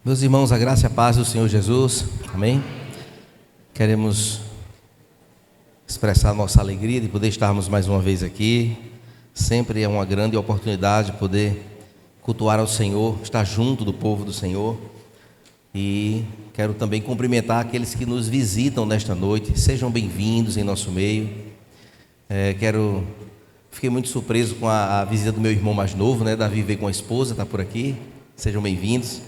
Meus irmãos, a graça e a paz do Senhor Jesus, amém? Queremos expressar nossa alegria de poder estarmos mais uma vez aqui. Sempre é uma grande oportunidade poder cultuar ao Senhor, estar junto do povo do Senhor. E quero também cumprimentar aqueles que nos visitam nesta noite. Sejam bem-vindos em nosso meio. Fiquei muito surpreso com a visita do meu irmão mais novo, né? Davi veio com a esposa, está por aqui. Sejam bem-vindos,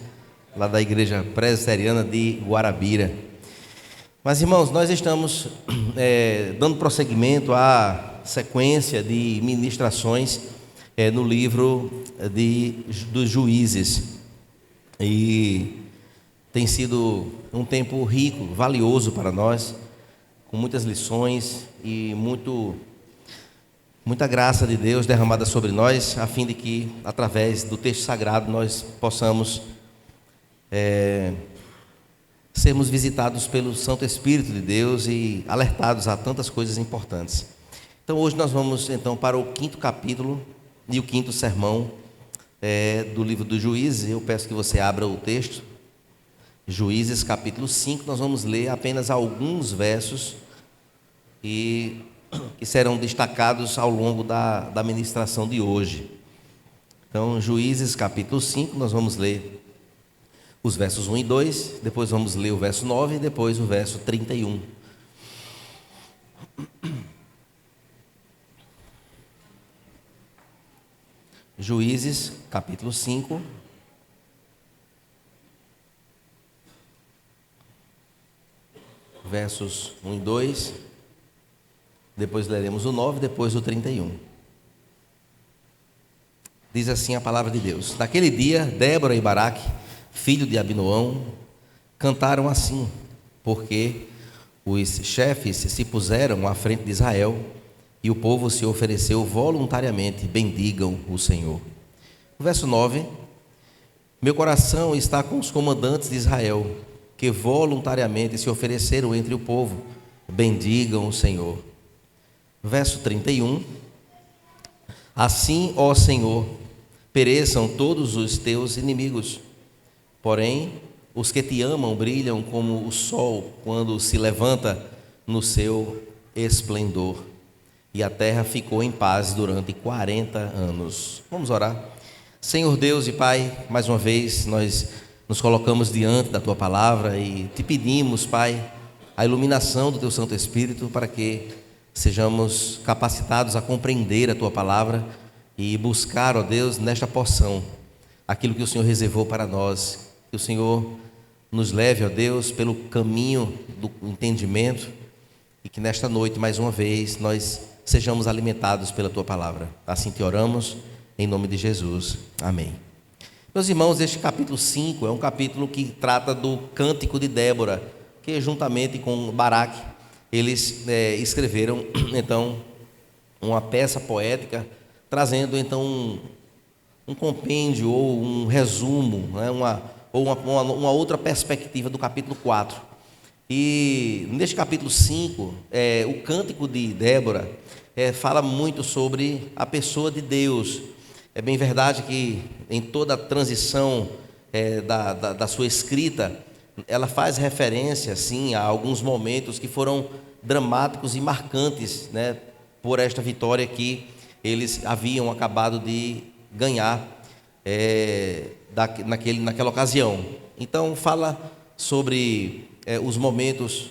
lá da Igreja Presbiteriana de Guarabira. Mas, irmãos, nós estamos dando prosseguimento à sequência de ministrações no livro dos Juízes. E tem sido um tempo rico, valioso para nós, com muitas lições e muita graça de Deus derramada sobre nós, a fim de que, através do texto sagrado, nós possamos sermos visitados pelo Santo Espírito de Deus e alertados a tantas coisas importantes. Então, hoje nós vamos para o 5º capítulo e o 5º sermão do livro dos Juízes. Eu peço que você abra o texto. Juízes capítulo 5, nós vamos ler apenas alguns versos que serão destacados ao longo da ministração de hoje. Então, Juízes capítulo 5, nós vamos ler os versos 1 e 2, depois vamos ler o verso 9 e depois o verso 31. Juízes capítulo 5, versos 1 e 2, depois leremos o 9, depois o 31. Diz assim a palavra de Deus: Naquele dia, Débora e Baraque, filho de Abinoão, cantaram assim, porque os chefes se puseram à frente de Israel e o povo se ofereceu voluntariamente: bendigam o Senhor. O verso 9: Meu coração está com os comandantes de Israel, que voluntariamente se ofereceram entre o povo: bendigam o Senhor. Verso 31: Assim, ó Senhor, pereçam todos os teus inimigos, porém os que te amam brilham como o sol quando se levanta no seu esplendor. E a terra ficou em paz durante 40 anos. Vamos orar. Senhor Deus e Pai, mais uma vez nós nos colocamos diante da Tua Palavra e Te pedimos, Pai, a iluminação do Teu Santo Espírito para que sejamos capacitados a compreender a Tua Palavra e buscar, ó Deus, nesta porção, aquilo que o Senhor reservou para nós. Que o Senhor nos leve, ó Deus, pelo caminho do entendimento e que nesta noite, mais uma vez, nós sejamos alimentados pela Tua Palavra. Assim te oramos, em nome de Jesus. Amém. Meus irmãos, este capítulo 5 é um capítulo que trata do Cântico de Débora, que juntamente com Baraque, eles escreveram, então, uma peça poética, trazendo, então, um compêndio ou um resumo, né, uma outra perspectiva do capítulo 4. E neste capítulo 5, o Cântico de Débora fala muito sobre a pessoa de Deus. É bem verdade que em toda a transição da sua escrita, ela faz referência, sim, a alguns momentos que foram dramáticos e marcantes, né, por esta vitória que eles haviam acabado de ganhar naquela ocasião. Então fala sobre os momentos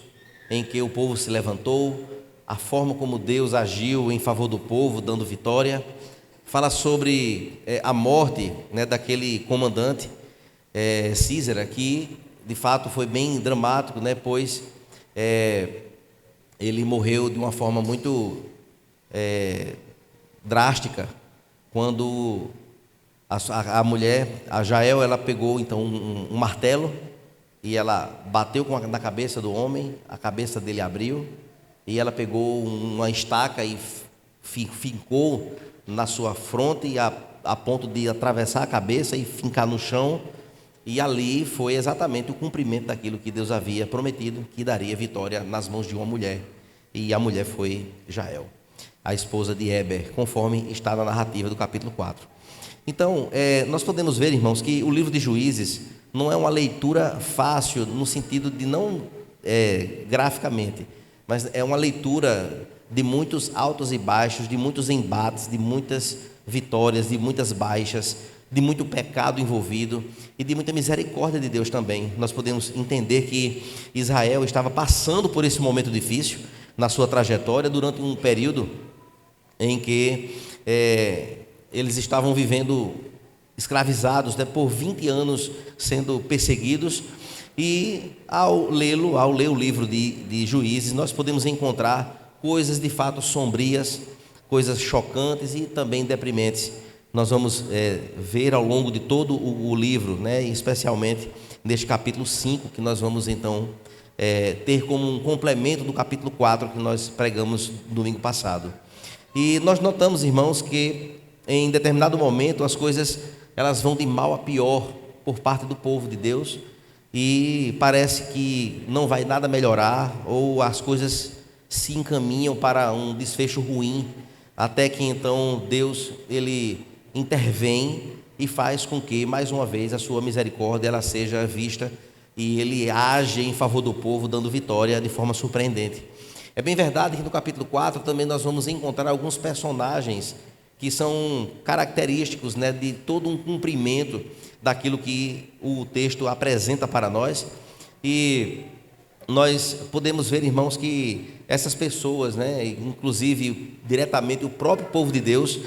em que o povo se levantou, a forma como Deus agiu em favor do povo, dando vitória. Fala sobre a morte, né, daquele comandante Císera, que de fato foi bem dramático, né, pois ele morreu de uma forma muito drástica, quando a mulher, a Jael, ela pegou então um martelo e ela bateu na cabeça do homem, a cabeça dele abriu, e ela pegou uma estaca e fincou na sua fronte a ponto de atravessar a cabeça e fincar no chão, e ali foi exatamente o cumprimento daquilo que Deus havia prometido, que daria vitória nas mãos de uma mulher, e a mulher foi Jael, a esposa de Heber, conforme está na narrativa do capítulo 4. Então, nós podemos ver, irmãos, que o livro de Juízes não é uma leitura fácil no sentido de não graficamente, mas é uma leitura de muitos altos e baixos, de muitos embates, de muitas vitórias, de muitas baixas, de muito pecado envolvido e de muita misericórdia de Deus também. Nós podemos entender que Israel estava passando por esse momento difícil na sua trajetória durante um período em que eles estavam vivendo escravizados, né, por 20 anos sendo perseguidos. E ao ler o livro de Juízes, nós podemos encontrar coisas de fato sombrias, coisas chocantes e também deprimentes. Nós vamos ver ao longo de todo o livro, né, especialmente neste capítulo 5, que nós vamos então ter como um complemento do capítulo 4 que nós pregamos domingo passado. E nós notamos, irmãos, que em determinado momento as coisas elas vão de mal a pior por parte do povo de Deus, e parece que não vai nada melhorar, ou as coisas se encaminham para um desfecho ruim, até que então Deus ele intervém e faz com que mais uma vez a sua misericórdia ela seja vista, e ele age em favor do povo, dando vitória de forma surpreendente. É bem verdade que no capítulo 4 também nós vamos encontrar alguns personagens que são característicos, né, de todo um cumprimento daquilo que o texto apresenta para nós. E nós podemos ver, irmãos, que essas pessoas, né, inclusive diretamente o próprio povo de Deus,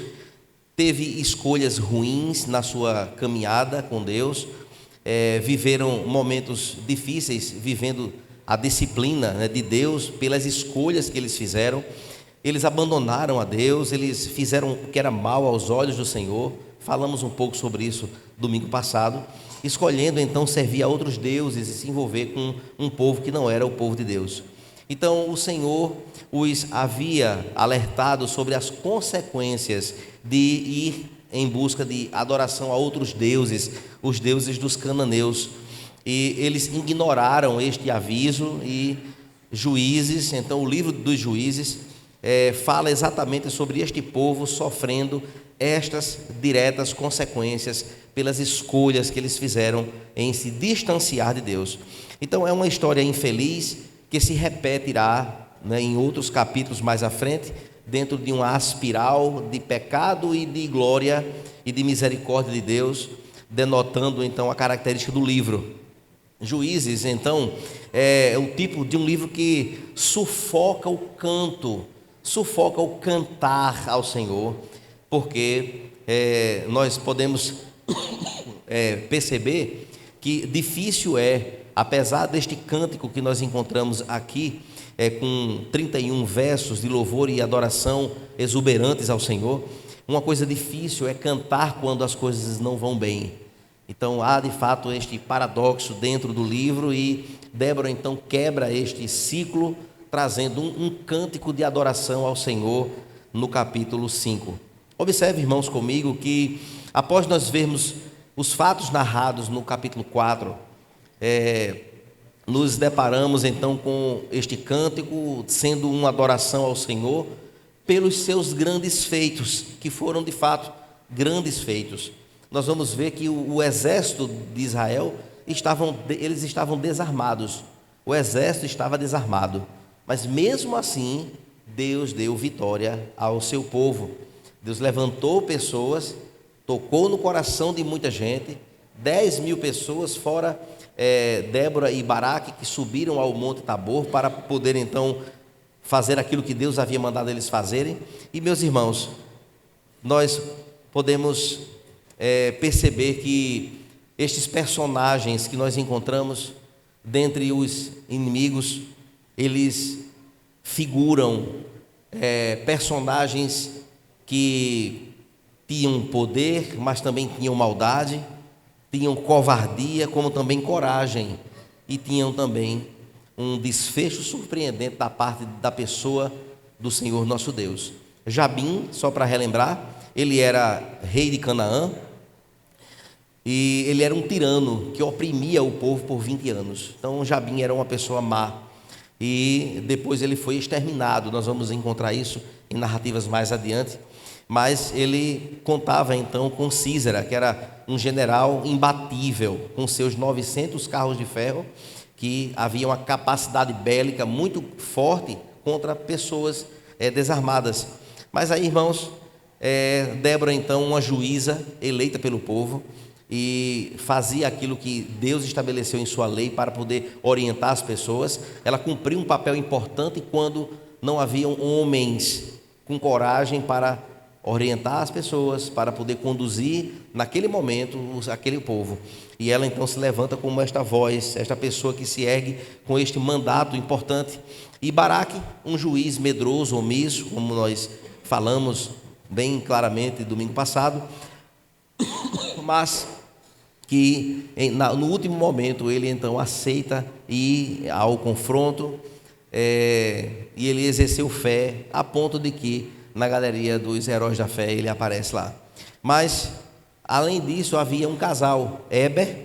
teve escolhas ruins na sua caminhada com Deus, viveram momentos difíceis, vivendo a disciplina, né, de Deus pelas escolhas que eles fizeram. Eles abandonaram a Deus, eles fizeram o que era mal aos olhos do Senhor. Falamos um pouco sobre isso domingo passado, escolhendo então servir a outros deuses e se envolver com um povo que não era o povo de Deus. Então o Senhor os havia alertado sobre as consequências de ir em busca de adoração a outros deuses, os deuses dos cananeus, e eles ignoraram este aviso. E Juízes, então o livro dos Juízes fala exatamente sobre este povo sofrendo estas diretas consequências pelas escolhas que eles fizeram em se distanciar de Deus. Então é uma história infeliz que se repetirá, né, em outros capítulos mais à frente, dentro de uma espiral de pecado e de glória e de misericórdia de Deus, denotando então a característica do livro. Juízes, então, é o tipo de um livro que sufoca o canto, sufoca o cantar ao Senhor, porque nós podemos perceber que difícil apesar deste cântico que nós encontramos aqui, com 31 versos de louvor e adoração exuberantes ao Senhor, uma coisa difícil é cantar quando as coisas não vão bem. Então há de fato este paradoxo dentro do livro, e Débora então quebra este ciclo, trazendo um cântico de adoração ao Senhor no capítulo 5. Observe, irmãos, comigo que após nós vermos os fatos narrados no capítulo 4, nos deparamos então com este cântico sendo uma adoração ao Senhor pelos seus grandes feitos, que foram de fato grandes feitos. Nós vamos ver que o exército de Israel eles estavam desarmados, o exército estava desarmado, mas mesmo assim Deus deu vitória ao seu povo. Deus levantou pessoas, tocou no coração de muita gente, 10.000 pessoas, fora Débora e Baraque, que subiram ao Monte Tabor para poder então fazer aquilo que Deus havia mandado eles fazerem. E meus irmãos, nós podemos perceber que estes personagens que nós encontramos dentre os inimigos, eles figuram personagens que tinham poder, mas também tinham maldade, tinham covardia, como também coragem, e tinham também um desfecho surpreendente da parte da pessoa do Senhor nosso Deus. Jabim, só para relembrar, ele era rei de Canaã, e ele era um tirano que oprimia o povo por 20 anos. Então Jabim era uma pessoa má, e depois ele foi exterminado. Nós vamos encontrar isso em narrativas mais adiante. mas ele contava então com Císera, que era um general imbatível, com seus 900 carros de ferro, que havia uma capacidade bélica muito forte contra pessoas desarmadas. Mas aí, irmãos, Débora, então, uma juíza eleita pelo povo, e fazia aquilo que Deus estabeleceu em sua lei para poder orientar as pessoas. Ela cumpriu um papel importante quando não haviam homens com coragem para orientar as pessoas, para poder conduzir naquele momento aquele povo. E ela então se levanta como esta voz, esta pessoa que se ergue com este mandato importante. E Baraque, um juiz medroso, omisso, como nós falamos bem claramente domingo passado, mas que no último momento ele então aceita ir ao confronto, e ele exerceu fé a ponto de que na galeria dos heróis da fé ele aparece lá. Mas além disso havia um casal, Éber,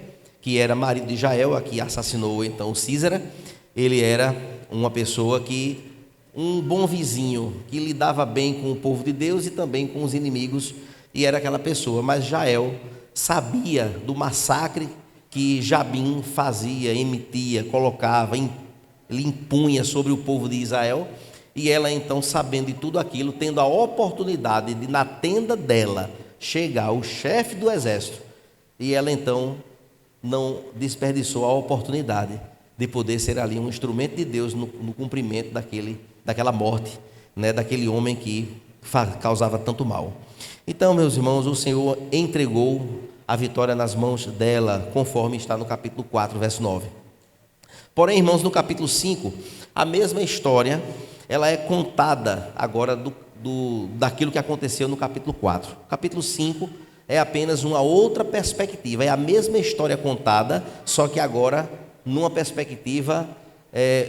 que era marido de Jael, a que assassinou então Císera. Ele era uma pessoa um bom vizinho, que lidava bem com o povo de Deus e também com os inimigos, e era aquela pessoa. Mas Jael sabia do massacre que Jabim fazia, emitia, colocava, ele impunha sobre o povo de Israel. E ela então, sabendo de tudo aquilo, tendo a oportunidade de na tenda dela chegar o chefe do exército, e ela então não desperdiçou a oportunidade de poder ser ali um instrumento de Deus no cumprimento daquela morte, daquele homem que causava tanto mal. Então, meus irmãos, o Senhor entregou a vitória nas mãos dela, conforme está no capítulo 4, verso 9. Porém, irmãos, no capítulo 5, a mesma história, ela é contada agora daquilo que aconteceu no capítulo 4. O capítulo 5 é apenas uma outra perspectiva, é a mesma história contada, só que agora numa perspectiva,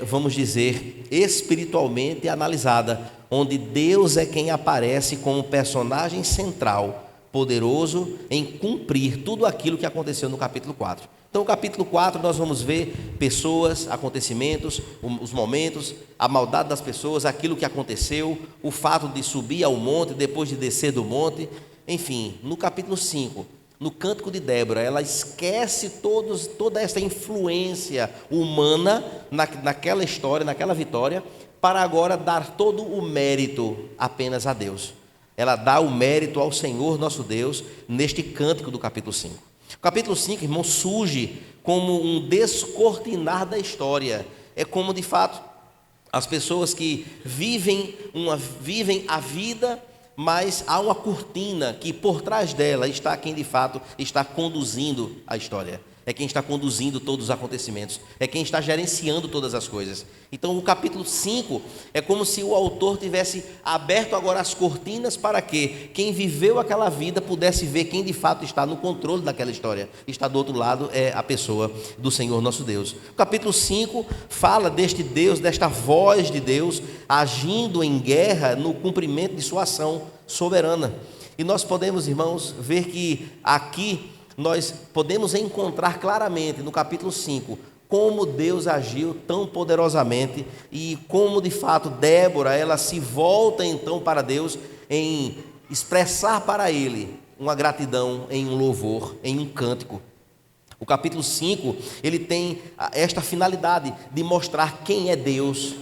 vamos dizer, espiritualmente analisada, onde Deus é quem aparece como personagem central, poderoso em cumprir tudo aquilo que aconteceu no capítulo 4. Então, no capítulo 4, nós vamos ver pessoas, acontecimentos, os momentos, a maldade das pessoas, aquilo que aconteceu, o fato de subir ao monte, depois de descer do monte. Enfim, no capítulo 5, no Cântico de Débora, ela esquece toda essa influência humana naquela história, naquela vitória, para agora dar todo o mérito apenas a Deus. Ela dá o mérito ao Senhor nosso Deus neste cântico do capítulo 5. O capítulo 5, irmão, surge como um descortinar da história. É como, de fato, as pessoas que vivem a vida, mas há uma cortina que por trás dela está quem de fato está conduzindo a história. É quem está conduzindo todos os acontecimentos, é quem está gerenciando todas as coisas. Então o capítulo 5 é como se o autor tivesse aberto agora as cortinas para que quem viveu aquela vida pudesse ver quem de fato está no controle daquela história. Está do outro lado é a pessoa do Senhor nosso Deus. O capítulo 5 fala deste Deus, desta voz de Deus agindo em guerra no cumprimento de sua ação soberana. E nós podemos, irmãos, ver que aqui nós podemos encontrar claramente no capítulo 5 como Deus agiu tão poderosamente e como de fato Débora, ela se volta então para Deus em expressar para Ele uma gratidão, em um louvor, em um cântico. O capítulo 5, ele tem esta finalidade de mostrar quem é Deus,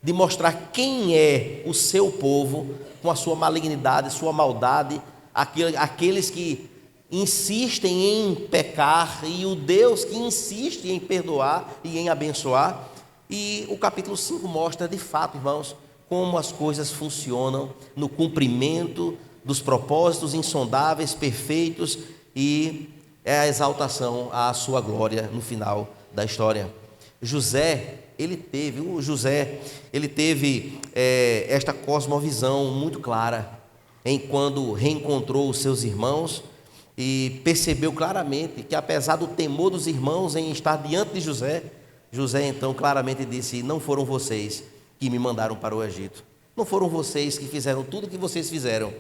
de mostrar quem é o seu povo com a sua malignidade, sua maldade, aqueles que insistem em pecar e o Deus que insiste em perdoar e em abençoar. E o capítulo 5 mostra de fato, irmãos, como as coisas funcionam no cumprimento dos propósitos insondáveis, perfeitos, e é a exaltação à sua glória no final da história. José, ele teve esta cosmovisão muito clara em quando reencontrou os seus irmãos e percebeu claramente que, apesar do temor dos irmãos em estar diante de José, José então claramente disse: não foram vocês que me mandaram para o Egito, não foram vocês que fizeram tudo o que vocês fizeram,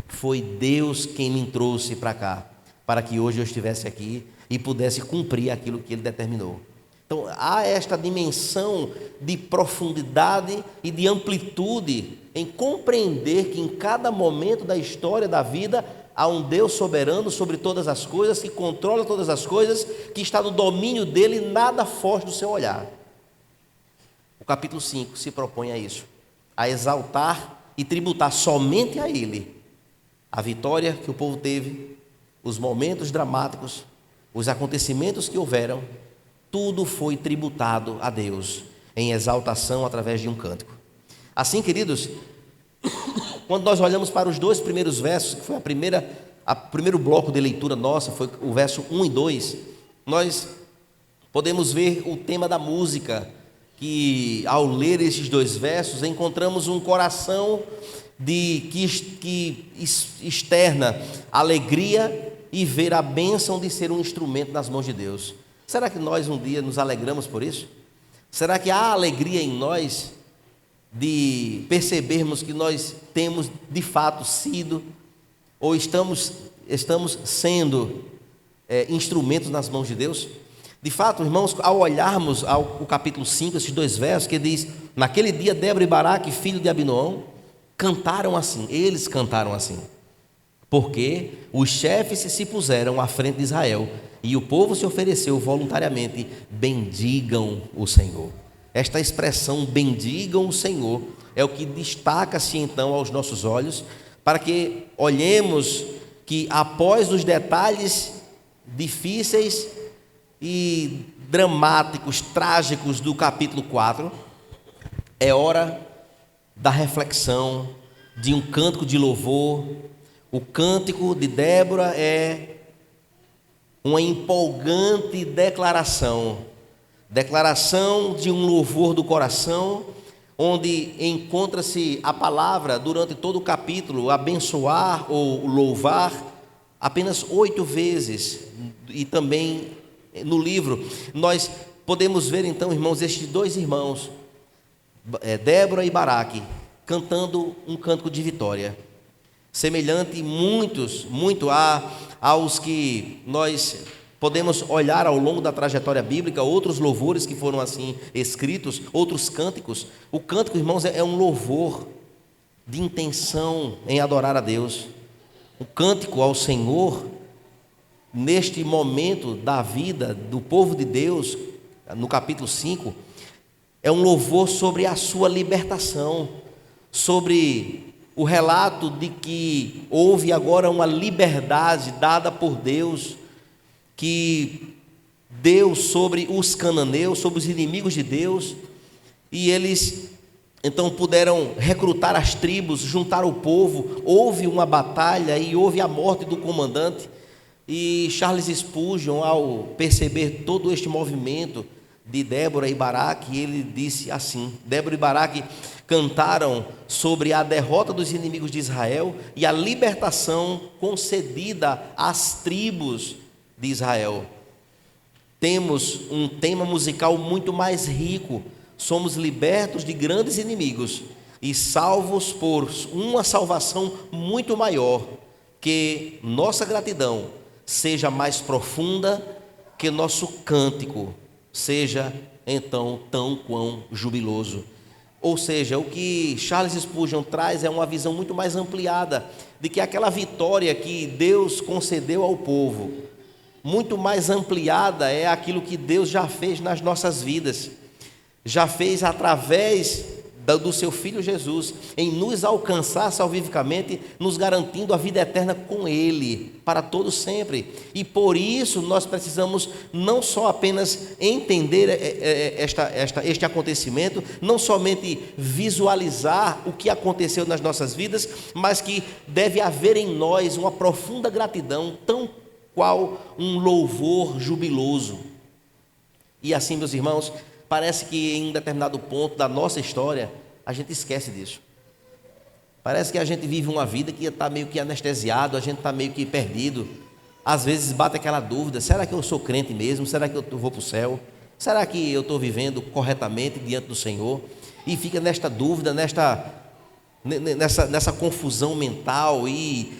foi Deus quem me trouxe para cá, para que hoje eu estivesse aqui e pudesse cumprir aquilo que Ele determinou. Então, há esta dimensão de profundidade e de amplitude em compreender que em cada momento da história da vida há um Deus soberano sobre todas as coisas, que controla todas as coisas, que está no domínio dele e nada foge do seu olhar. O capítulo 5 se propõe a isso, a exaltar e tributar somente a ele a vitória que o povo teve, os momentos dramáticos, os acontecimentos que houveram. Tudo foi tributado a Deus em exaltação através de um cântico. Assim, queridos, quando nós olhamos para os 2 primeiros versos, que foi o primeiro bloco de leitura nossa, foi o verso 1 e 2, nós podemos ver o tema da música, que ao ler esses 2 versos, encontramos um coração que externa alegria e ver a bênção de ser um instrumento nas mãos de Deus. Será que nós um dia nos alegramos por isso? Será que há alegria em nós de percebermos que nós temos de fato sido ou estamos sendo instrumentos nas mãos de Deus? De fato, irmãos, ao olharmos o capítulo 5, esses 2 versos, que diz: naquele dia Débora e Baraque, filho de Abinoão, cantaram assim, eles cantaram assim, porque os chefes se puseram à frente de Israel e o povo se ofereceu voluntariamente. Bendigam o Senhor. Esta expressão, bendigam o Senhor, é o que destaca-se então aos nossos olhos, para que olhemos que após os detalhes difíceis e dramáticos, trágicos do capítulo 4, é hora da reflexão, de um cântico de louvor. O cântico de Débora é uma empolgante declaração de um louvor do coração, onde encontra-se a palavra durante todo o capítulo, abençoar ou louvar, apenas 8 vezes, e também no livro nós podemos ver então, irmãos, estes 2 irmãos, Débora e Baraque, cantando um cântico de vitória, semelhante muito aos que nós podemos olhar ao longo da trajetória bíblica, outros louvores que foram assim escritos, outros cânticos. O cântico, irmãos, é um louvor de intenção em adorar a Deus. O cântico ao Senhor, neste momento da vida do povo de Deus, no capítulo 5, é um louvor sobre a sua libertação, sobre o relato de que houve agora uma liberdade dada por Deus, que deu sobre os cananeus, sobre os inimigos de Deus, e eles então puderam recrutar as tribos, juntar o povo. Houve uma batalha e houve a morte do comandante, e Charles Spurgeon, ao perceber todo este movimento de Débora e Baraque, ele disse assim: Débora e Baraque cantaram sobre a derrota dos inimigos de Israel e a libertação concedida às tribos de Israel. Temos um tema musical muito mais rico. Somos libertos de grandes inimigos e salvos por uma salvação muito maior. Que nossa gratidão seja mais profunda, que nosso cântico seja então tão quão jubiloso. Ou seja, o que Charles Spurgeon traz é uma visão muito mais ampliada de que aquela vitória que Deus concedeu ao povo, muito mais ampliada é aquilo que Deus já fez nas nossas vidas, já fez através do seu Filho Jesus, em nos alcançar salvificamente, nos garantindo a vida eterna com Ele, para todo sempre. E por isso nós precisamos não só apenas entender este acontecimento, não somente visualizar o que aconteceu nas nossas vidas, mas que deve haver em nós uma profunda gratidão, tão qual um louvor jubiloso. E assim, meus irmãos, parece que em um determinado ponto da nossa história, a gente esquece disso. Parece que a gente vive uma vida que está meio que anestesiado, a gente está meio que perdido. Às vezes bate aquela dúvida: será que eu sou crente mesmo? Será que eu vou para o céu? Será que eu estou vivendo corretamente diante do Senhor? E fica nesta dúvida, nessa confusão mental, e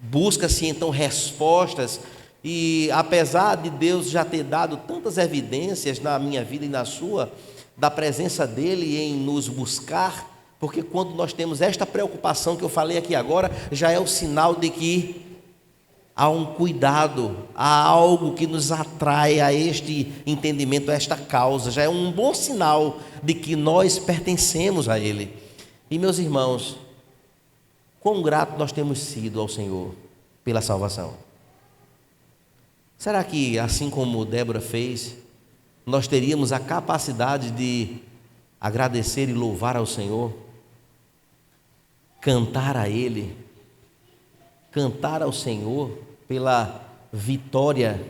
busca-se então respostas E apesar de Deus já ter dado tantas evidências na minha vida e na sua, da presença dele em nos buscar, porque quando nós temos esta preocupação que eu falei aqui agora, já é o sinal de que há um cuidado, há algo que nos atrai a este entendimento, a esta causa, já é um bom sinal de que nós pertencemos a ele. E meus irmãos, quão grato nós temos sido ao Senhor pela salvação. Será que, assim como Débora fez, nós teríamos a capacidade de agradecer e louvar ao Senhor, cantar a Ele, cantar ao Senhor pela vitória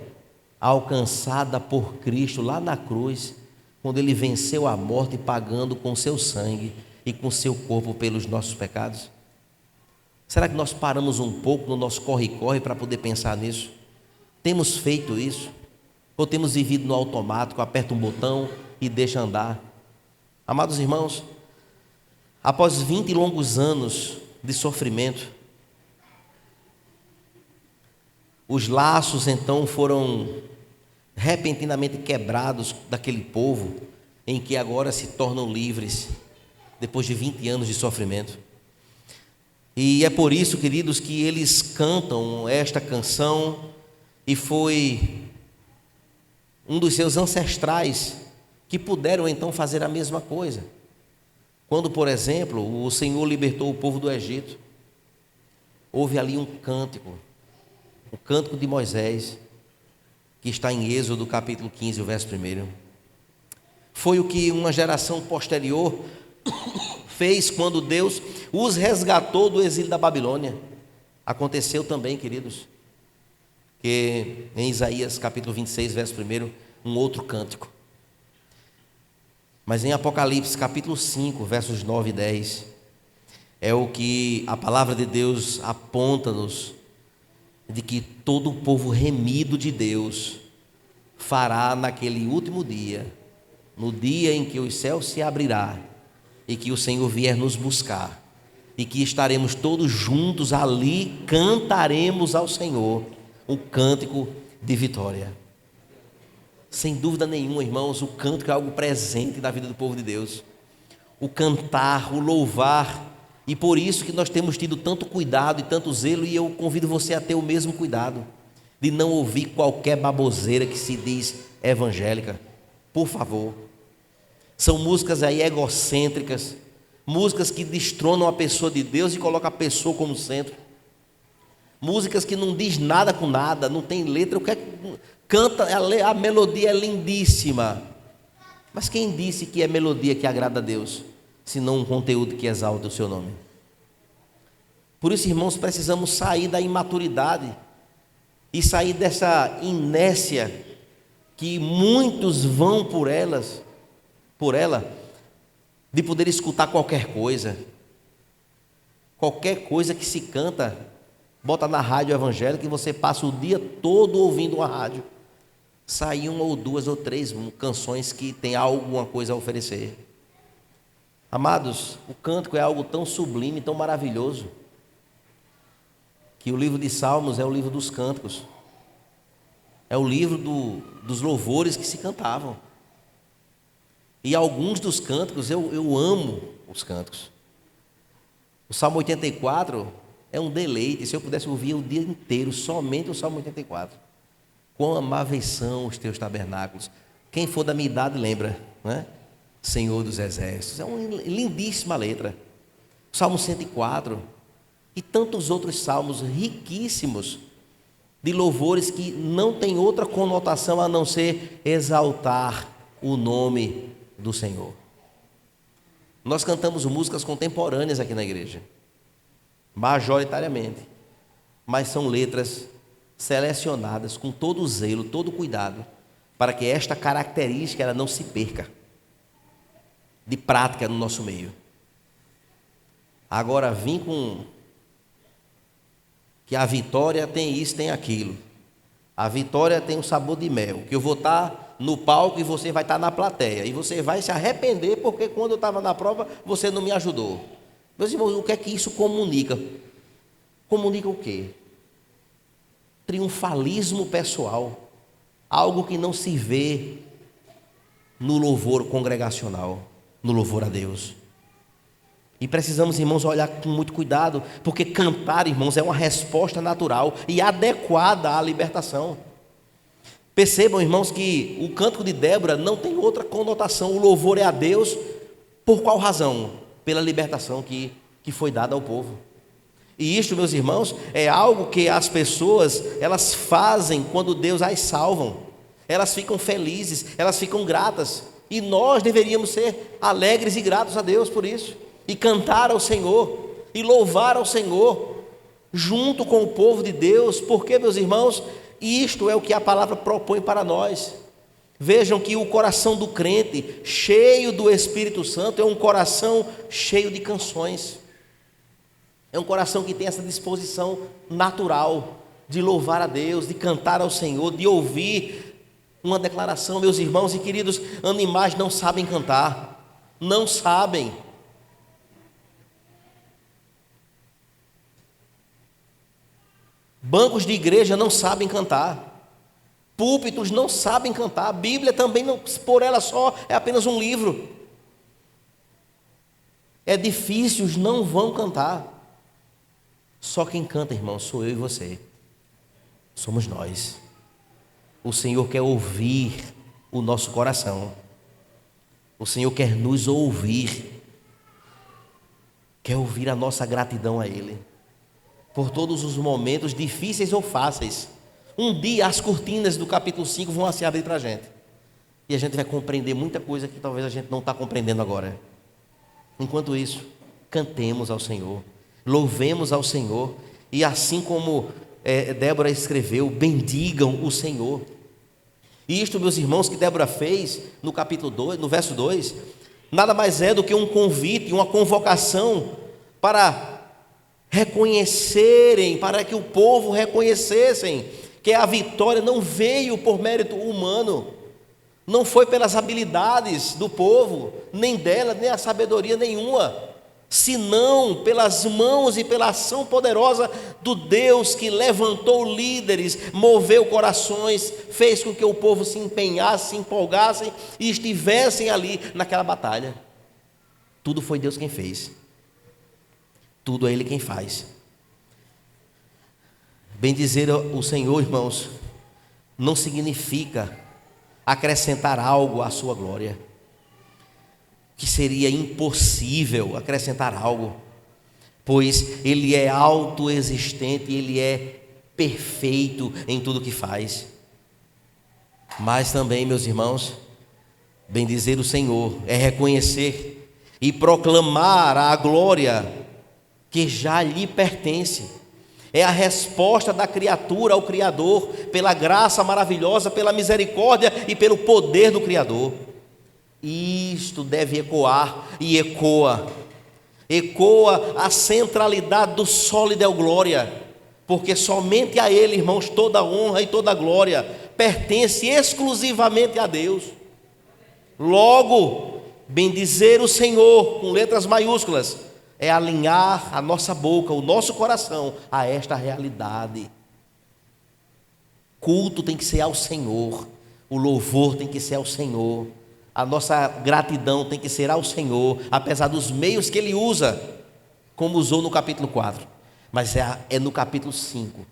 alcançada por Cristo lá na cruz, quando Ele venceu a morte pagando com seu sangue e com seu corpo pelos nossos pecados? Será que nós paramos um pouco no nosso corre-corre para poder pensar nisso? Temos feito isso? Ou temos vivido no automático, aperta um botão e deixa andar? Amados irmãos, após 20 longos anos de sofrimento, os laços então foram repentinamente quebrados daquele povo, em que agora se tornam livres, depois de 20 anos de sofrimento. E é por isso, queridos, que eles cantam esta canção, e foi um dos seus ancestrais que puderam então fazer a mesma coisa. Quando, por exemplo, o Senhor libertou o povo do Egito, houve ali um cântico, o cântico de Moisés, que está em Êxodo capítulo 15, o verso 1. Foi o que uma geração posterior fez quando Deus os resgatou do exílio da Babilônia. Aconteceu também, queridos, que em Isaías capítulo 26, verso 1, um outro cântico. Mas em Apocalipse capítulo 5, versos 9 e 10, é o que a palavra de Deus aponta-nos, de que todo o povo remido de Deus fará naquele último dia, no dia em que os céus se abrirá e que o Senhor vier nos buscar, e que estaremos todos juntos ali, cantaremos ao Senhor o cântico de vitória. Sem dúvida nenhuma, irmãos, o cântico é algo presente na vida do povo de Deus. O cantar, o louvar, e por isso que nós temos tido tanto cuidado e tanto zelo, e eu convido você a ter o mesmo cuidado, de não ouvir qualquer baboseira que se diz evangélica, por favor. São músicas aí egocêntricas, músicas que destronam a pessoa de Deus e colocam a pessoa como centro. Músicas que não diz nada com nada, não tem letra, canta, a melodia é lindíssima. Mas quem disse que é melodia que agrada a Deus, senão um conteúdo que exalta o seu nome? Por isso, irmãos, precisamos sair da imaturidade e sair dessa inércia que muitos vão por ela, de poder escutar qualquer coisa que se canta. Bota na rádio evangélica e você passa o dia todo ouvindo uma rádio. Sai uma ou duas ou três canções que tem alguma coisa a oferecer. Amados, o cântico é algo tão sublime, tão maravilhoso, que o livro de Salmos é o livro dos cânticos. É o livro dos louvores que se cantavam. E alguns dos cânticos, eu amo os cânticos. O Salmo 84... é um deleite. Se eu pudesse ouvir o dia inteiro somente o Salmo 84. Quão amáveis são os teus tabernáculos. Quem for da minha idade lembra, né? Senhor dos exércitos. É uma lindíssima letra. O Salmo 104 e tantos outros salmos riquíssimos de louvores que não tem outra conotação a não ser exaltar o nome do Senhor. Nós cantamos músicas contemporâneas aqui na igreja, majoritariamente, mas são letras selecionadas com todo o zelo, todo o cuidado, para que esta característica ela não se perca de prática no nosso meio. Agora vim com que a vitória tem isso, tem aquilo. A vitória tem um sabor de mel, que eu vou estar no palco e você vai estar na plateia, e você vai se arrepender porque quando eu estava na prova você não me ajudou. Meus irmãos, o que é que isso comunica? Comunica o quê? triunfalismo pessoal, algo que não se vê no louvor congregacional, no louvor a Deus. E precisamos, irmãos, olhar com muito cuidado, porque cantar, irmãos, é uma resposta natural e adequada à libertação. Percebam, irmãos, que o cântico de Débora não tem outra conotação. O louvor é a Deus. Por qual razão? Pela libertação que foi dada ao povo. E isto, meus irmãos, é algo que as pessoas, elas fazem quando Deus as salvam. Elas ficam felizes, elas ficam gratas. E nós deveríamos ser alegres e gratos a Deus por isso. E cantar ao Senhor, e louvar ao Senhor, junto com o povo de Deus. Porque, meus irmãos, isto é o que a palavra propõe para nós. Vejam que o coração do crente, cheio do Espírito Santo, é um coração cheio de canções. É um coração que tem essa disposição natural de louvar a Deus, de cantar ao Senhor, de ouvir uma declaração. Meus irmãos e queridos, animais não sabem cantar, não sabem. Bancos de igreja não sabem cantar, púlpitos não sabem cantar, a Bíblia também, não, por ela só, é apenas um livro. Edifícios não vão cantar. Só quem canta, irmão, sou eu e você. Somos nós. O Senhor quer ouvir o nosso coração. O Senhor quer nos ouvir. Quer ouvir a nossa gratidão a Ele. Por todos os momentos difíceis ou fáceis. Um dia as cortinas do capítulo 5 vão se abrir para a gente. E a gente vai compreender muita coisa que talvez a gente não está compreendendo agora. Enquanto isso, cantemos ao Senhor. Louvemos ao Senhor. E assim como Débora escreveu, bendigam o Senhor. E isto, meus irmãos, que Débora fez no capítulo 2, no verso 2, nada mais é do que um convite, uma convocação para reconhecerem, para que o povo reconhecessem que a vitória não veio por mérito humano, não foi pelas habilidades do povo, nem dela, nem a sabedoria nenhuma, senão pelas mãos e pela ação poderosa do Deus que levantou líderes, moveu corações, fez com que o povo se empenhasse, se empolgasse e estivessem ali naquela batalha. Tudo foi Deus quem fez. Tudo é Ele quem faz. Bendizer o Senhor, irmãos, não significa acrescentar algo à sua glória, que seria impossível acrescentar algo, pois Ele é autoexistente, Ele é perfeito em tudo que faz. Mas também, meus irmãos, bendizer o Senhor é reconhecer e proclamar a glória que já lhe pertence. É a resposta da criatura ao Criador, pela graça maravilhosa, pela misericórdia e pelo poder do Criador. Isto deve ecoar e ecoa a centralidade do sólido é glória, porque somente a Ele, irmãos, toda honra e toda glória pertence exclusivamente a Deus. Logo, bendizer o Senhor com letras maiúsculas é alinhar a nossa boca, o nosso coração a esta realidade. Culto tem que ser ao Senhor, o louvor tem que ser ao Senhor, a nossa gratidão tem que ser ao Senhor, apesar dos meios que Ele usa, como usou no capítulo 4. Mas é no capítulo 5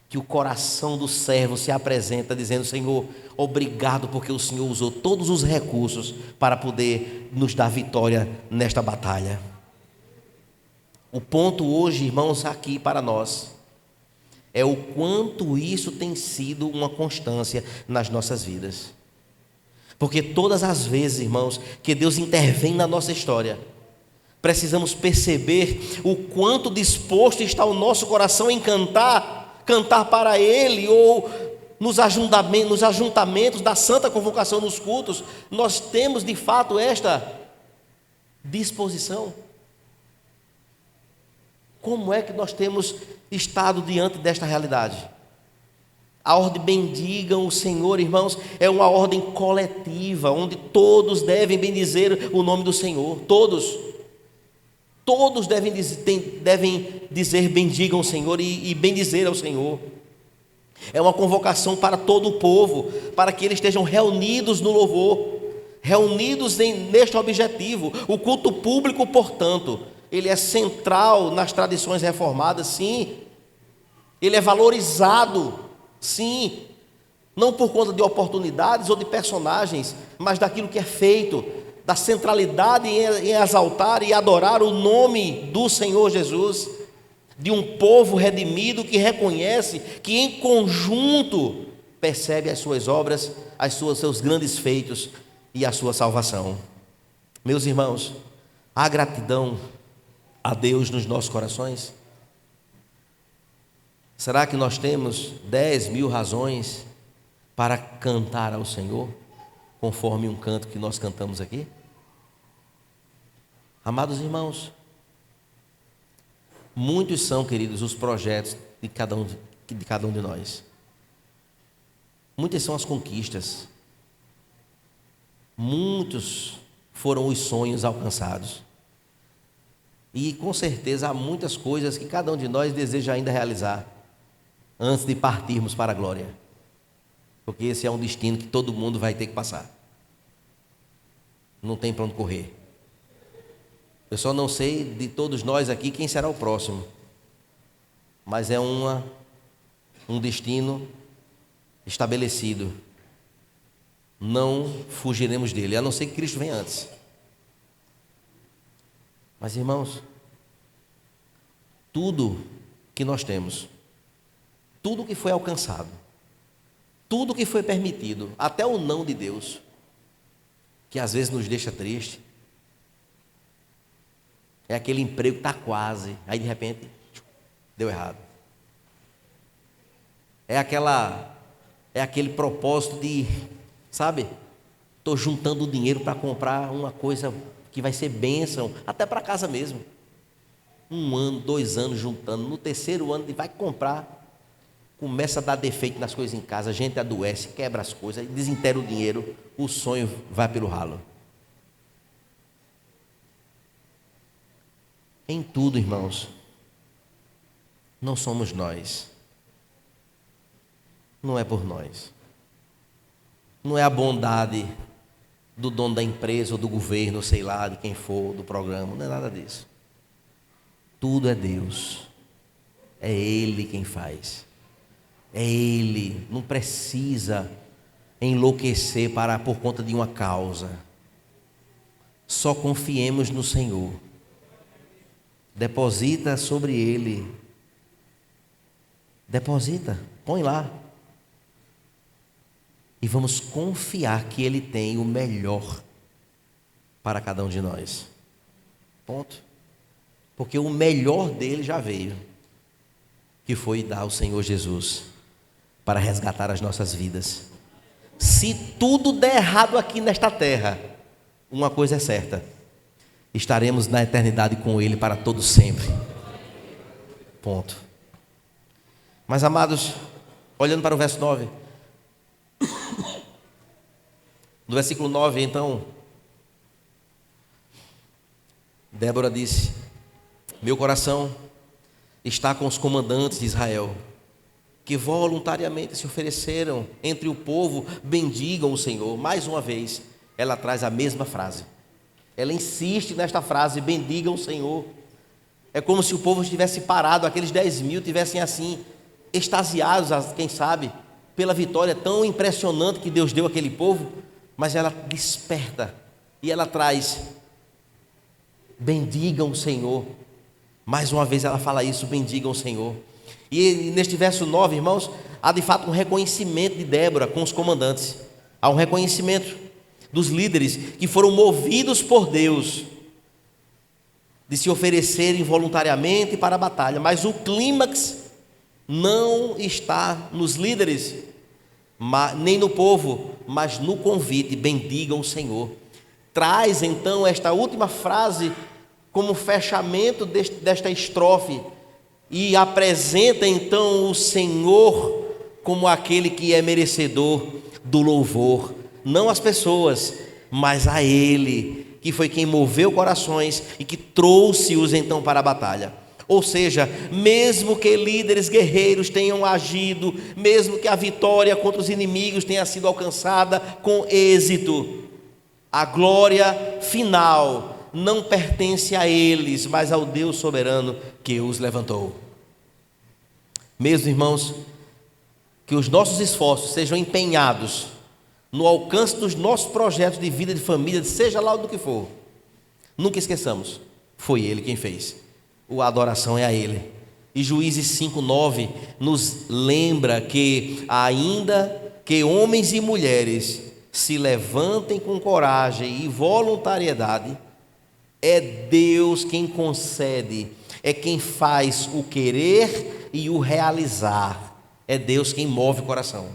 que o coração do servo se apresenta dizendo: Senhor, obrigado porque o Senhor usou todos os recursos para poder nos dar vitória nesta batalha. O ponto hoje, irmãos, aqui para nós é o quanto isso tem sido uma constância nas nossas vidas. Porque todas as vezes, irmãos, que Deus intervém na nossa história, precisamos perceber o quanto disposto está o nosso coração em cantar para Ele, ou nos ajuntamentos da Santa Convocação nos cultos, nós temos de fato esta disposição. Como é que nós temos estado diante desta realidade? A ordem bendigam o Senhor, irmãos, é uma ordem coletiva, onde todos devem bendizer o nome do Senhor. Todos devem dizer bendigam o Senhor e bendizer ao Senhor. É uma convocação para todo o povo, para que eles estejam reunidos no louvor, reunidos neste objetivo. O culto público, portanto, ele é central nas tradições reformadas, sim. Ele é valorizado, sim. Não por conta de oportunidades ou de personagens, mas daquilo que é feito, da centralidade em exaltar e adorar o nome do Senhor Jesus, de um povo redimido que reconhece, que em conjunto percebe as suas obras, seus grandes feitos e a sua salvação. Meus irmãos, há gratidão a Deus nos nossos corações? Será que nós temos 10.000 razões para cantar ao Senhor, conforme um canto que nós cantamos aqui? Amados irmãos, muitos são, queridos, os projetos de cada um de nós. Muitas são as conquistas. Muitos foram os sonhos alcançados. E com certeza há muitas coisas que cada um de nós deseja ainda realizar antes de partirmos para a glória. Porque esse é um destino que todo mundo vai ter que passar. Não tem para onde correr. Eu só não sei de todos nós aqui quem será o próximo. Mas é um destino estabelecido. Não fugiremos dele, a não ser que Cristo venha antes. Mas, irmãos, tudo que nós temos, tudo que foi alcançado, tudo que foi permitido, até o não de Deus, que às vezes nos deixa triste, é aquele emprego que está quase, aí de repente deu errado. É aquele propósito de, sabe, estou juntando dinheiro para comprar uma coisa que vai ser bênção, até para casa mesmo. 1 ano, 2 anos juntando, no 3º ano vai comprar, começa a dar defeito nas coisas em casa, a gente adoece, quebra as coisas, desintegra o dinheiro, o sonho vai pelo ralo. Em tudo, irmãos, não somos nós, não é por nós, não é a bondade do dono da empresa ou do governo, sei lá, de quem for, do programa, não é nada disso. Tudo é Deus, é Ele quem faz, é Ele, não precisa enlouquecer por conta de uma causa. Só confiemos no Senhor, deposita sobre Ele, deposita, põe lá, e vamos confiar que Ele tem o melhor para cada um de nós. Ponto. Porque o melhor dele já veio, que foi dar ao Senhor Jesus para resgatar as nossas vidas. Se tudo der errado aqui nesta terra, uma coisa é certa: estaremos na eternidade com Ele para todo sempre. Ponto. Mas, amados, olhando para o verso 9, no versículo 9, então, Débora disse: meu coração está com os comandantes de Israel, que voluntariamente se ofereceram entre o povo, bendigam o Senhor. Mais uma vez, ela traz a mesma frase. Ela insiste nesta frase: bendigam o Senhor. É como se o povo estivesse parado, aqueles 10.000 tivessem assim, extasiados, quem sabe, pela vitória tão impressionante que Deus deu àquele povo. Mas ela desperta e ela traz: bendigam o Senhor. Mais uma vez ela fala isso: bendigam o Senhor. E neste verso 9, irmãos, há de fato um reconhecimento de Débora com os comandantes. Há um reconhecimento dos líderes que foram movidos por Deus de se oferecerem voluntariamente para a batalha. Mas o clímax não está nos líderes, nem no povo, mas no convite: bendigam o Senhor. Traz então esta última frase como fechamento desta estrofe e apresenta então o Senhor como aquele que é merecedor do louvor, não as pessoas, mas a Ele, que foi quem moveu corações e que trouxe-os então para a batalha. Ou seja, mesmo que líderes guerreiros tenham agido, mesmo que a vitória contra os inimigos tenha sido alcançada com êxito, a glória final não pertence a eles, mas ao Deus soberano que os levantou. Mesmo, irmãos, que os nossos esforços sejam empenhados no alcance dos nossos projetos de vida, de família, seja lá do que for, nunca esqueçamos, foi Ele quem fez. A adoração é a Ele. E Juízes 5:9 nos lembra que ainda que homens e mulheres se levantem com coragem e voluntariedade, é Deus quem concede, é quem faz o querer e o realizar, é Deus quem move o coração,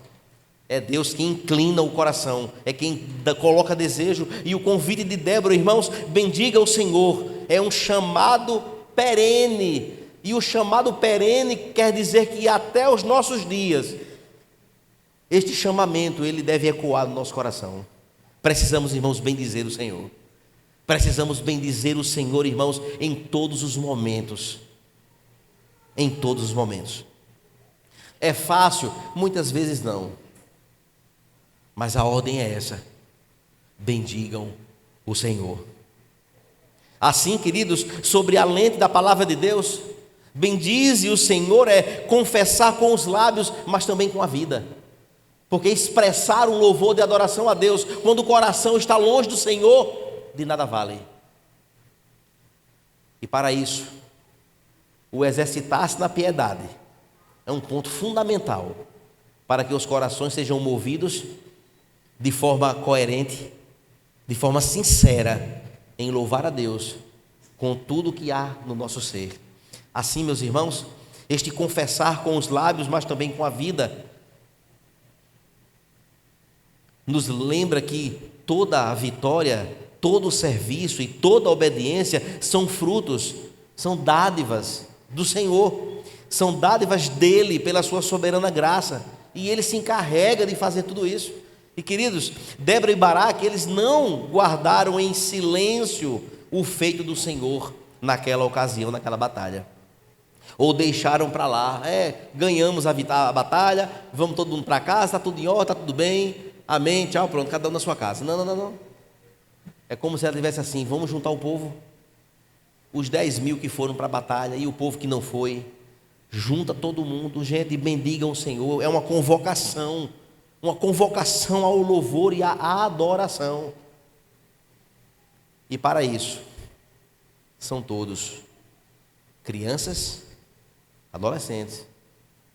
é Deus quem inclina o coração, é quem coloca desejo. E o convite de Débora, irmãos, bendiga o Senhor, é um chamado perene, e o chamado perene quer dizer que até os nossos dias, este chamamento, ele deve ecoar no nosso coração. Precisamos, irmãos, bendizer o Senhor, precisamos bendizer o Senhor, irmãos, em todos os momentos, em todos os momentos. É fácil? Muitas vezes não, mas a ordem é essa: bendigam o Senhor. Assim, queridos, sobre a lente da palavra de Deus, bendize o Senhor é confessar com os lábios, mas também com a vida, porque expressar um louvor de adoração a Deus, quando o coração está longe do Senhor, de nada vale. E para isso, o exercitar-se na piedade é um ponto fundamental para que os corações sejam movidos de forma coerente, de forma sincera, em louvar a Deus com tudo que há no nosso ser. Assim, meus irmãos, este confessar com os lábios, mas também com a vida, nos lembra que toda a vitória, todo o serviço e toda a obediência são frutos, são dádivas do Senhor, são dádivas dele pela sua soberana graça, e ele se encarrega de fazer tudo isso. E, queridos, Débora e Baraque, eles não guardaram em silêncio o feito do Senhor naquela ocasião, naquela batalha, ou deixaram para lá, ganhamos a batalha, vamos todo mundo para casa, está tudo em ordem, está tudo bem, amém, tchau, pronto, cada um na sua casa. Não. É como se ela tivesse assim: vamos juntar o povo, os 10.000 que foram para a batalha e o povo que não foi, junta todo mundo, gente, bendigam o Senhor. É uma convocação ao louvor e à adoração. E para isso, são todos crianças, adolescentes,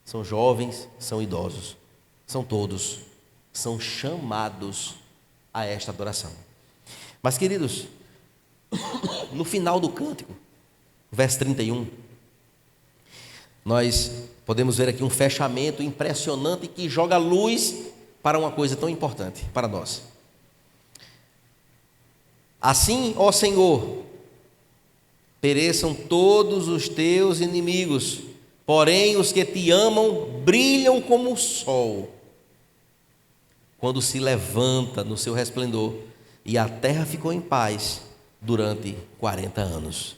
são jovens, são idosos, são chamados a esta adoração. Mas, queridos, no final do cântico, verso 31, nós podemos ver aqui um fechamento impressionante que joga luz para uma coisa tão importante para nós. Assim, ó Senhor, pereçam todos os teus inimigos, porém os que te amam brilham como o sol, quando se levanta no seu resplendor, e a terra ficou em paz durante 40 anos.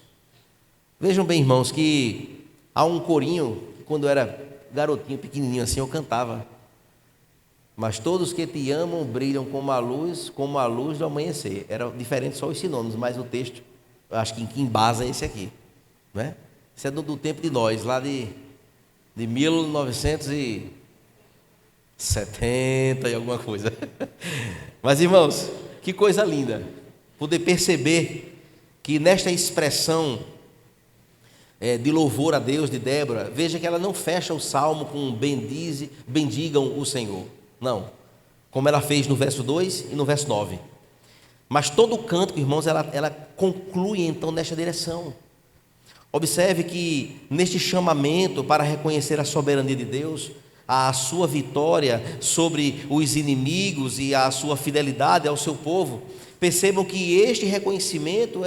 Vejam bem, irmãos, que há um corinho, que quando eu era garotinho, pequenininho assim, eu cantava: mas todos que te amam brilham como a luz do amanhecer. Era diferente só os sinônimos, mas o texto, eu acho que embasa esse aqui, não é? Isso é do tempo de nós, lá de 1970 e alguma coisa. Mas, irmãos, que coisa linda poder perceber que nesta expressão de louvor a Deus de Débora, veja que ela não fecha o salmo com bendigam o Senhor, não, como ela fez no verso 2 e no verso 9, mas todo o cântico, irmãos, ela conclui então nesta direção. Observe que neste chamamento para reconhecer a soberania de Deus, a sua vitória sobre os inimigos e a sua fidelidade ao seu povo, percebam que este reconhecimento,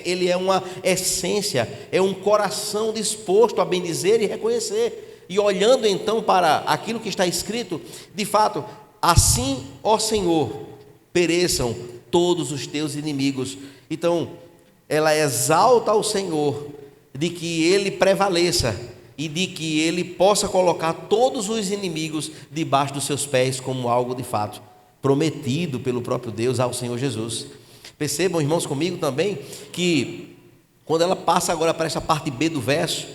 ele é uma essência, é um coração disposto a bendizer e reconhecer. E olhando então para aquilo que está escrito, de fato, assim, ó Senhor, pereçam todos os teus inimigos. Então, ela exalta ao Senhor de que ele prevaleça e de que ele possa colocar todos os inimigos debaixo dos seus pés, como algo de fato prometido pelo próprio Deus ao Senhor Jesus. Percebam, irmãos, comigo também, que quando ela passa agora para essa parte B do verso,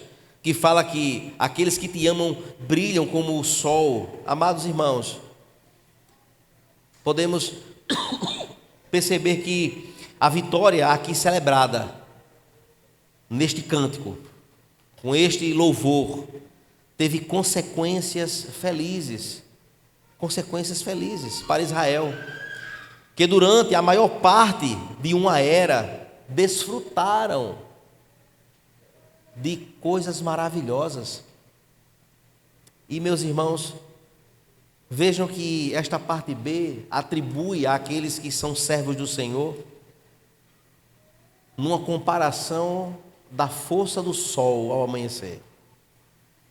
que fala que aqueles que te amam brilham como o sol. Amados irmãos, podemos perceber que a vitória aqui celebrada neste cântico, com este louvor, teve consequências felizes para Israel, que durante a maior parte de uma era desfrutaram de coisas maravilhosas. E, meus irmãos, vejam que esta parte B atribui àqueles que são servos do Senhor numa comparação da força do sol ao amanhecer.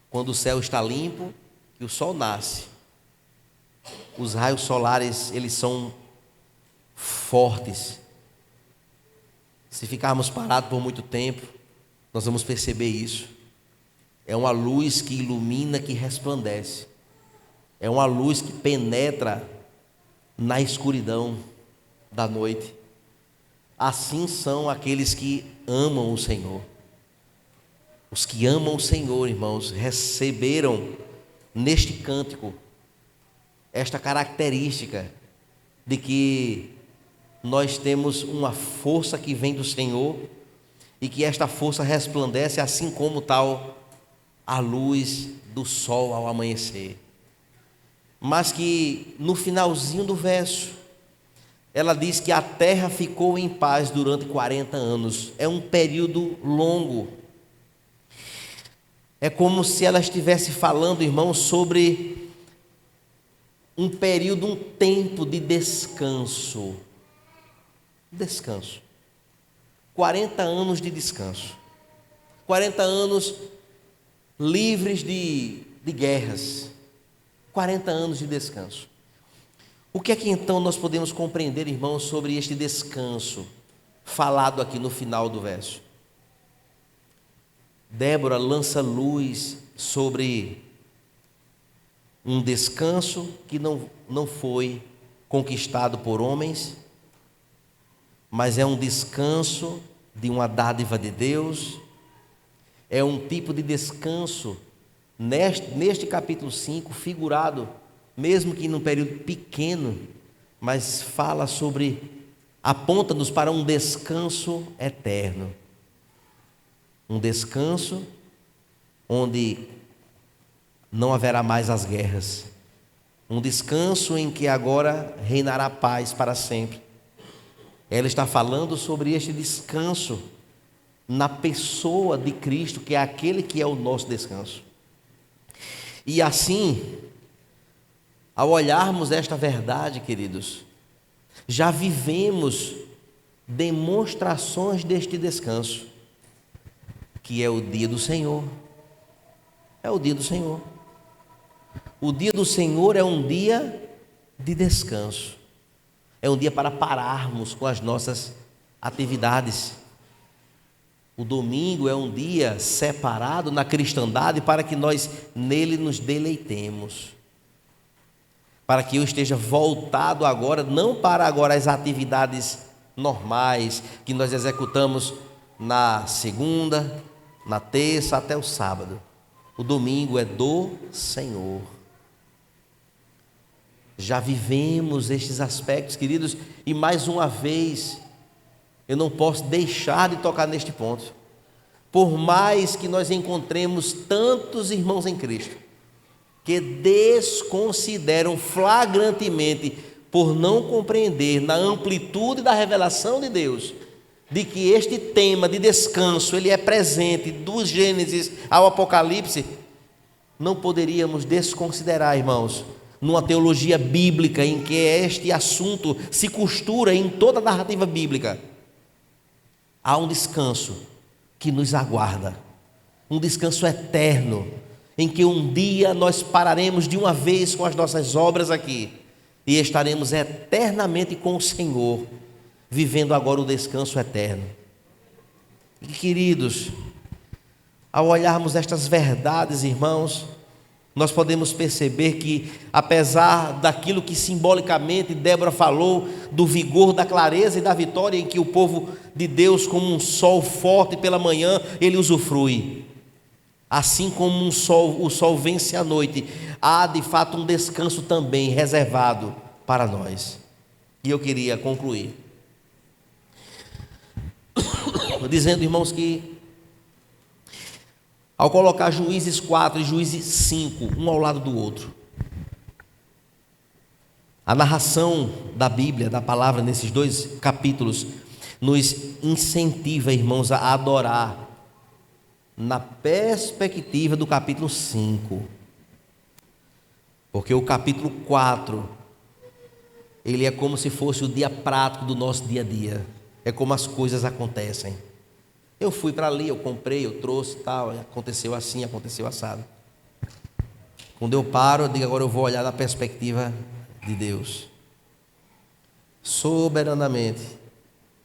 Quando o céu está limpo e o sol nasce, os raios solares, eles são fortes. Se ficarmos parados por muito tempo, nós vamos perceber isso. É uma luz que ilumina, que resplandece. É uma luz que penetra na escuridão da noite. Assim são aqueles que amam o Senhor. Os que amam o Senhor, irmãos, receberam neste cântico esta característica de que nós temos uma força que vem do Senhor e que esta força resplandece assim como tal a luz do sol ao amanhecer. Mas que no finalzinho do verso ela diz que a terra ficou em paz durante 40 anos. É um período longo. É como se ela estivesse falando, irmãos, sobre um período, um tempo de descanso. Descanso. 40 anos de descanso. 40 anos livres de guerras. 40 anos de descanso. O que é que então nós podemos compreender, irmãos, sobre este descanso falado aqui no final do verso? Débora lança luz sobre um descanso que não foi conquistado por homens, mas é um descanso de uma dádiva de Deus. É um tipo de descanso neste capítulo 5, figurado, mesmo que num período pequeno, mas fala sobre, aponta-nos para um descanso eterno. Um descanso onde não haverá mais as guerras. Um descanso em que agora reinará paz para sempre. Ela está falando sobre este descanso na pessoa de Cristo, que é aquele que é o nosso descanso. E assim, ao olharmos esta verdade, queridos, já vivemos demonstrações deste descanso, que é o dia do Senhor. É o dia do Senhor. O dia do Senhor é um dia de descanso. É um dia para pararmos com as nossas atividades. O domingo é um dia separado na cristandade para que nós nele nos deleitemos. Para que eu esteja voltado agora, não para agora as atividades normais que nós executamos na segunda, na terça até o sábado. O domingo é do Senhor. Já vivemos estes aspectos, queridos, e mais uma vez eu não posso deixar de tocar neste ponto. Por mais que nós encontremos tantos irmãos em Cristo que desconsideram flagrantemente, por não compreender na amplitude da revelação de Deus, de que este tema de descanso, ele é presente do Gênesis ao Apocalipse, não poderíamos desconsiderar, irmãos, numa teologia bíblica em que este assunto se costura em toda a narrativa bíblica. Há um descanso que nos aguarda, um descanso eterno, em que um dia nós pararemos de uma vez com as nossas obras aqui e estaremos eternamente com o Senhor, vivendo agora o descanso eterno. E queridos, ao olharmos estas verdades, irmãos, nós podemos perceber que, apesar daquilo que simbolicamente Débora falou, do vigor, da clareza e da vitória em que o povo de Deus, como um sol forte pela manhã, ele usufrui. Assim como o sol vence a noite, há de fato um descanso também reservado para nós. E eu queria concluir dizendo, irmãos, que ao colocar Juízes 4 e Juízes 5, um ao lado do outro, a narração da Bíblia, da palavra, nesses dois capítulos, nos incentiva, irmãos, a adorar na perspectiva do capítulo 5, porque o capítulo 4, ele é como se fosse o dia prático do nosso dia a dia, é como as coisas acontecem. Eu fui para ali, eu comprei, eu trouxe, tal, aconteceu assim, aconteceu assado. Quando eu paro, eu digo, agora eu vou olhar da perspectiva de Deus. Soberanamente,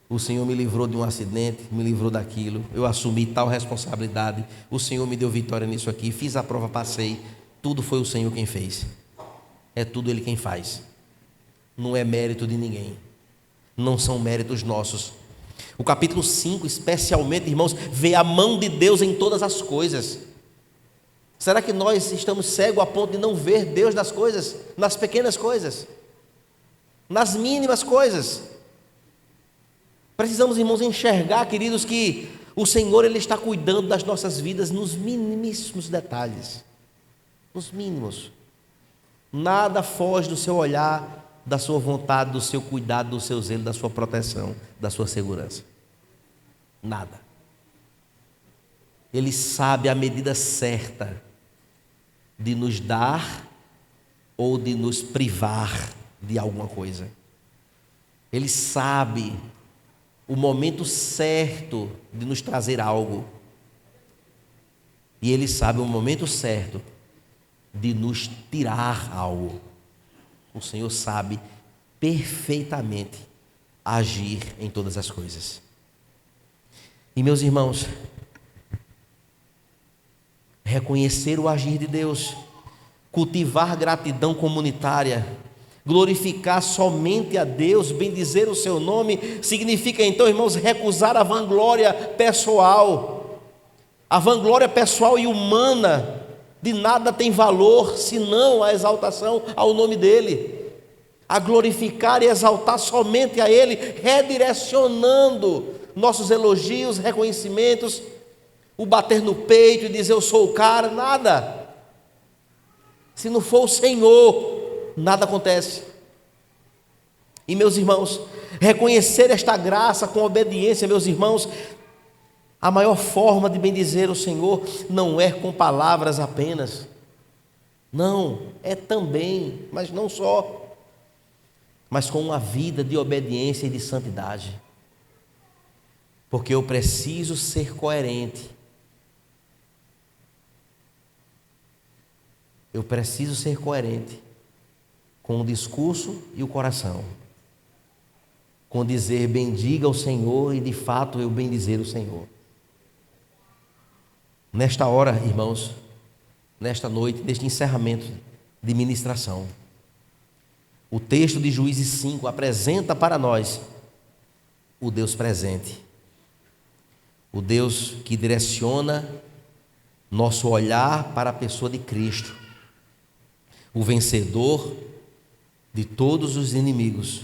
o Senhor me livrou de um acidente, me livrou daquilo, eu assumi tal responsabilidade, o Senhor me deu vitória nisso aqui, fiz a prova, passei, tudo foi o Senhor quem fez. É tudo Ele quem faz. Não é mérito de ninguém, não são méritos nossos. O capítulo 5, especialmente, irmãos, vê a mão de Deus em todas as coisas. Será que nós estamos cegos a ponto de não ver Deus nas coisas, nas pequenas coisas, nas mínimas coisas? Precisamos, irmãos, enxergar, queridos, que o Senhor, Ele está cuidando das nossas vidas nos minimíssimos detalhes, nos mínimos. Nada foge do seu olhar, da sua vontade, do seu cuidado, do seu zelo, da sua proteção, da sua segurança. Nada. Ele sabe a medida certa de nos dar ou de nos privar de alguma coisa. Ele sabe o momento certo de nos trazer algo. E Ele sabe o momento certo de nos tirar algo. O Senhor sabe perfeitamente agir em todas as coisas. E, meus irmãos, reconhecer o agir de Deus, cultivar gratidão comunitária, glorificar somente a Deus, bendizer o seu nome, significa então, irmãos, recusar a vanglória pessoal. A vanglória pessoal e humana de nada tem valor, senão a exaltação ao nome dEle, a glorificar e exaltar somente a Ele, redirecionando nossos elogios, reconhecimentos, o bater no peito e dizer eu sou o cara, nada. Se não for o Senhor, nada acontece. E, meus irmãos, reconhecer esta graça com obediência, meus irmãos, a maior forma de bendizer o Senhor não é com palavras apenas, não, é também, mas não só, mas com uma vida de obediência e de santidade, porque eu preciso ser coerente, eu preciso ser coerente com o discurso e o coração, com dizer bendiga o Senhor e de fato eu bendizer o Senhor. Nesta hora, irmãos, nesta noite, neste encerramento de ministração, o texto de Juízes 5 apresenta para nós o Deus presente, o Deus que direciona nosso olhar para a pessoa de Cristo, o vencedor de todos os inimigos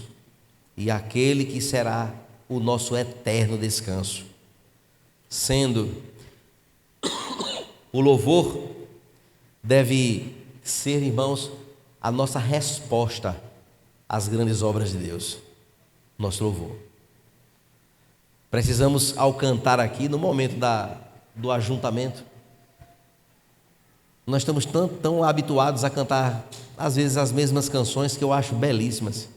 e aquele que será o nosso eterno descanso, sendo o louvor deve ser, irmãos, a nossa resposta às grandes obras de Deus, nosso louvor. Precisamos, ao cantar aqui, no momento do ajuntamento, nós estamos tão habituados a cantar, às vezes, as mesmas canções que eu acho belíssimas,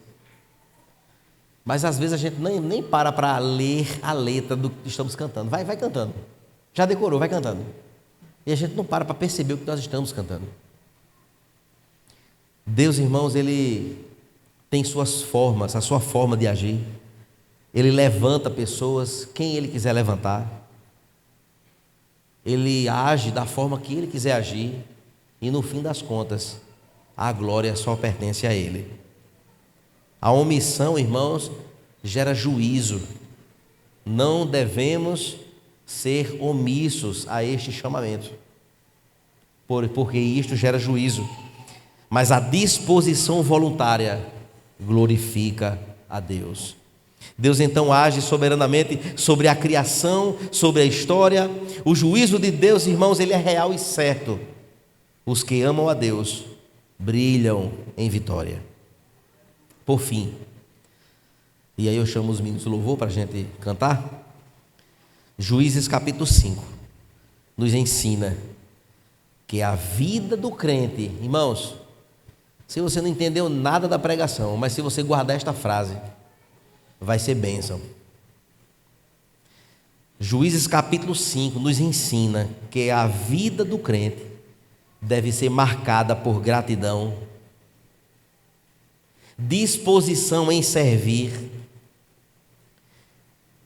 mas às vezes a gente nem para ler a letra do que estamos cantando, vai cantando, já decorou, vai cantando. E a gente não para perceber o que nós estamos cantando. Deus, irmãos, Ele tem suas formas, a sua forma de agir. Ele levanta pessoas, quem Ele quiser levantar. Ele age da forma que Ele quiser agir, e no fim das contas, a glória só pertence a Ele. A omissão, irmãos, gera juízo. Não devemos ser omissos a este chamamento, porque isto gera juízo. Mas a disposição voluntária glorifica a Deus. Deus então age soberanamente sobre a criação, sobre a história. O juízo de Deus, irmãos, ele é real e certo. Os que amam a Deus brilham em vitória. Por fim, e aí eu chamo os meninos do louvor para a gente cantar. Juízes capítulo 5 nos ensina que a vida do crente, irmãos, se você não entendeu nada da pregação, mas se você guardar esta frase, vai ser bênção. Juízes capítulo 5 nos ensina que a vida do crente deve ser marcada por gratidão, disposição em servir,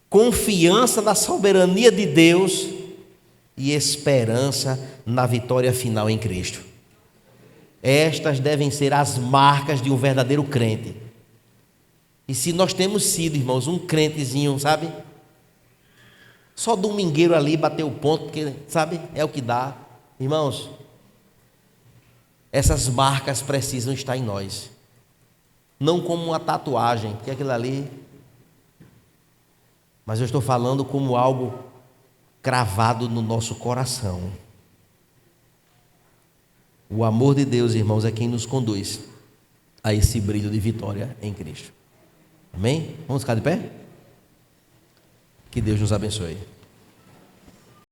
confiança na soberania de Deus e esperança na vitória final em Cristo. Estas devem ser as marcas de um verdadeiro crente. E se nós temos sido, irmãos, um crentezinho, sabe? Só domingueiro ali bater o ponto, porque, sabe, é o que dá. Irmãos, essas marcas precisam estar em nós. Não como uma tatuagem, que é aquilo ali. Mas eu estou falando como algo cravado no nosso coração. O amor de Deus, irmãos, é quem nos conduz a esse brilho de vitória em Cristo. Amém? Vamos ficar de pé? Que Deus nos abençoe.